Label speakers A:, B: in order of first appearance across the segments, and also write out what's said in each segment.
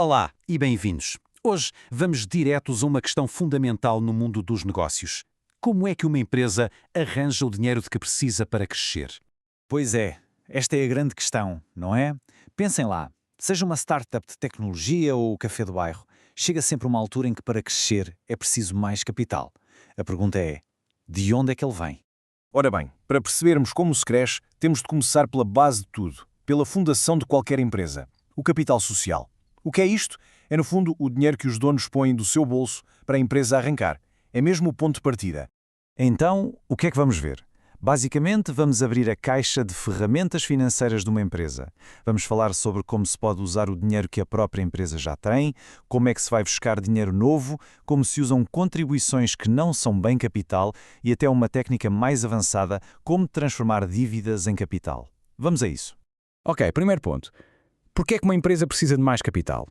A: Olá e bem-vindos. Hoje vamos diretos a uma questão fundamental no mundo dos negócios. Como é que uma empresa arranja o dinheiro de que precisa para crescer?
B: Pois é, esta é a grande questão, não é? Pensem lá, seja uma startup de tecnologia ou o café do bairro, chega sempre uma altura em que para crescer é preciso mais capital. A pergunta é, de onde é que ele vem?
C: Ora bem, para percebermos como se cresce, temos de começar pela base de tudo, pela fundação de qualquer empresa, o capital social. O que é isto? É, no fundo, o dinheiro que os donos põem do seu bolso para a empresa arrancar. É mesmo o ponto de partida.
B: Então, o que é que vamos ver? Basicamente, vamos abrir a caixa de ferramentas financeiras de uma empresa. Vamos falar sobre como se pode usar o dinheiro que a própria empresa já tem, como é que se vai buscar dinheiro novo, como se usam contribuições que não são bem capital e até uma técnica mais avançada, como transformar dívidas em capital. Vamos a isso.
D: Ok, primeiro ponto. Por que é que uma empresa precisa de mais capital?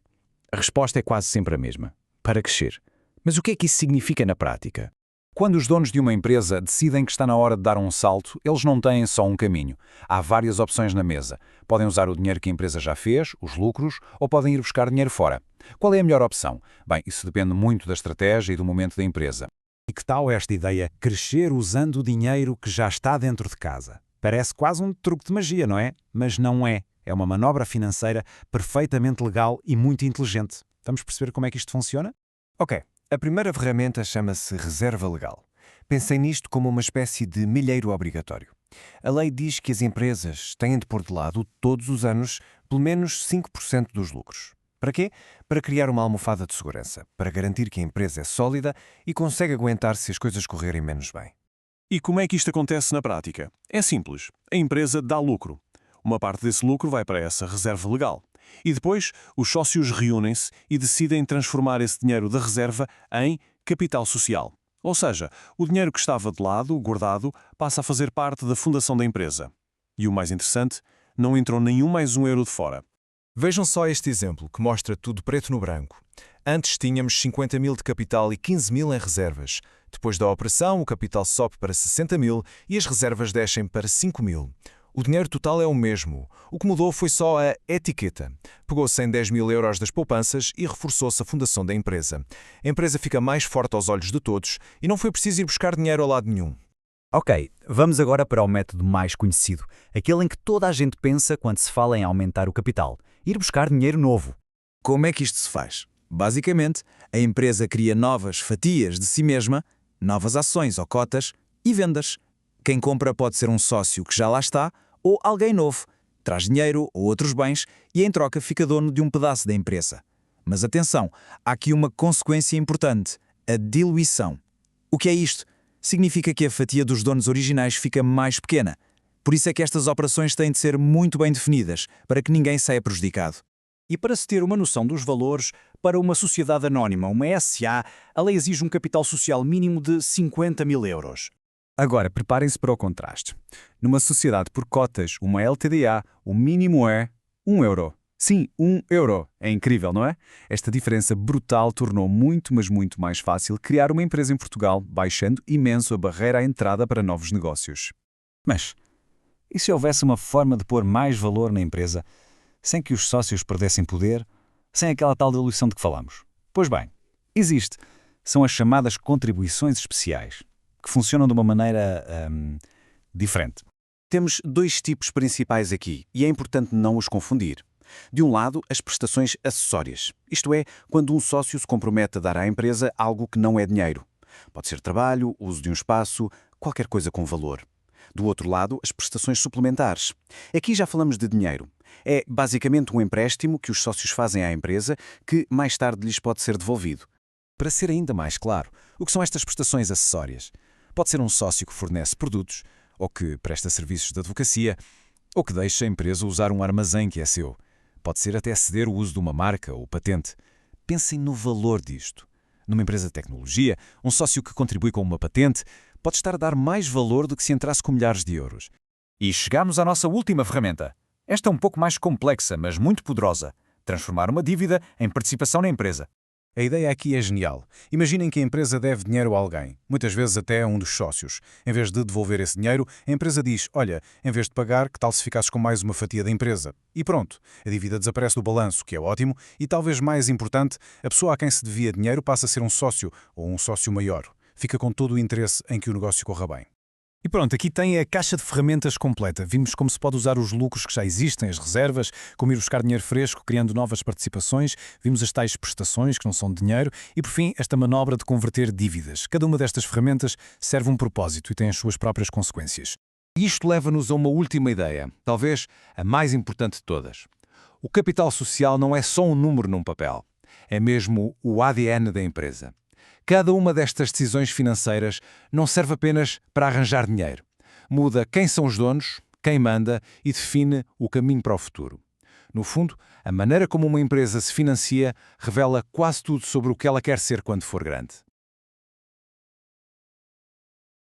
D: A resposta é quase sempre a mesma. Para crescer. Mas o que é que isso significa na prática?
E: Quando os donos de uma empresa decidem que está na hora de dar um salto, eles não têm só um caminho. Há várias opções na mesa. Podem usar o dinheiro que a empresa já fez, os lucros, ou podem ir buscar dinheiro fora. Qual é a melhor opção? Bem, isso depende muito da estratégia e do momento da empresa.
F: E que tal esta ideia? Crescer usando o dinheiro que já está dentro de casa. Parece quase um truque de magia, não é? Mas não é. É uma manobra financeira perfeitamente legal e muito inteligente. Vamos perceber como é que isto funciona?
G: Ok, a primeira ferramenta chama-se reserva legal. Pensem nisto como uma espécie de milheiro obrigatório. A lei diz que as empresas têm de pôr de lado, todos os anos, pelo menos 5% dos lucros. Para quê? Para criar uma almofada de segurança, para garantir que a empresa é sólida e consegue aguentar se as coisas correrem menos bem.
C: E como é que isto acontece na prática? É simples. A empresa dá lucro. Uma parte desse lucro vai para essa reserva legal. E depois, os sócios reúnem-se e decidem transformar esse dinheiro da reserva em capital social. Ou seja, o dinheiro que estava de lado, guardado, passa a fazer parte da fundação da empresa. E o mais interessante, não entrou nenhum mais um euro de fora.
H: Vejam só este exemplo, que mostra tudo preto no branco. Antes tínhamos 50 mil de capital e 15 mil em reservas. Depois da operação, o capital sobe para 60 mil e as reservas descem para 5 mil. O dinheiro total é o mesmo. O que mudou foi só a etiqueta. Pegou-se em 10 mil euros das poupanças e reforçou-se a fundação da empresa. A empresa fica mais forte aos olhos de todos e não foi preciso ir buscar dinheiro a lado nenhum.
I: Ok, vamos agora para o método mais conhecido, aquele em que toda a gente pensa quando se fala em aumentar o capital, ir buscar dinheiro novo.
B: Como é que isto se faz? Basicamente, a empresa cria novas fatias de si mesma, novas ações ou cotas e vendas. Quem compra pode ser um sócio que já lá está ou alguém novo, traz dinheiro ou outros bens e em troca fica dono de um pedaço da empresa. Mas atenção, há aqui uma consequência importante, a diluição. O que é isto? Significa que a fatia dos donos originais fica mais pequena. Por isso é que estas operações têm de ser muito bem definidas, para que ninguém saia prejudicado.
A: E para se ter uma noção dos valores, para uma sociedade anónima, uma SA, a lei exige um capital social mínimo de 50 mil euros.
D: Agora, preparem-se para o contraste. Numa sociedade por cotas, uma LTDA, o mínimo é 1 euro. Sim, 1 euro. É incrível, não é? Esta diferença brutal tornou muito, mas muito mais fácil criar uma empresa em Portugal, baixando imenso a barreira à entrada para novos negócios.
F: Mas, e se houvesse uma forma de pôr mais valor na empresa, sem que os sócios perdessem poder, sem aquela tal diluição de que falamos? Pois bem, existe. São as chamadas contribuições especiais, que funcionam de uma maneira diferente.
A: Temos dois tipos principais aqui, e é importante não os confundir. De um lado, as prestações acessórias, isto é, quando um sócio se compromete a dar à empresa algo que não é dinheiro. Pode ser trabalho, uso de um espaço, qualquer coisa com valor. Do outro lado, as prestações suplementares. Aqui já falamos de dinheiro. É basicamente um empréstimo que os sócios fazem à empresa que mais tarde lhes pode ser devolvido.
F: Para ser ainda mais claro, o que são estas prestações acessórias? Pode ser um sócio que fornece produtos, ou que presta serviços de advocacia, ou que deixa a empresa usar um armazém que é seu. Pode ser até ceder o uso de uma marca ou patente. Pensem no valor disto. Numa empresa de tecnologia, um sócio que contribui com uma patente pode estar a dar mais valor do que se entrasse com milhares de euros.
I: E chegamos à nossa última ferramenta. Esta é um pouco mais complexa, mas muito poderosa. Transformar uma dívida em participação na empresa.
D: A ideia aqui é genial. Imaginem que a empresa deve dinheiro a alguém, muitas vezes até a um dos sócios. Em vez de devolver esse dinheiro, a empresa diz: olha, em vez de pagar, que tal se ficasses com mais uma fatia da empresa? E pronto, a dívida desaparece do balanço, que é ótimo, e talvez mais importante, a pessoa a quem se devia dinheiro passa a ser um sócio, ou um sócio maior. Fica com todo o interesse em que o negócio corra bem.
H: E pronto, aqui tem a caixa de ferramentas completa. Vimos como se pode usar os lucros que já existem, as reservas, como ir buscar dinheiro fresco, criando novas participações. Vimos as tais prestações, que não são de dinheiro. E, por fim, esta manobra de converter dívidas. Cada uma destas ferramentas serve um propósito e tem as suas próprias consequências.
E: E isto leva-nos a uma última ideia, talvez a mais importante de todas. O capital social não é só um número num papel. É mesmo o ADN da empresa. Cada uma destas decisões financeiras não serve apenas para arranjar dinheiro. Muda quem são os donos, quem manda e define o caminho para o futuro. No fundo, a maneira como uma empresa se financia revela quase tudo sobre o que ela quer ser quando for grande.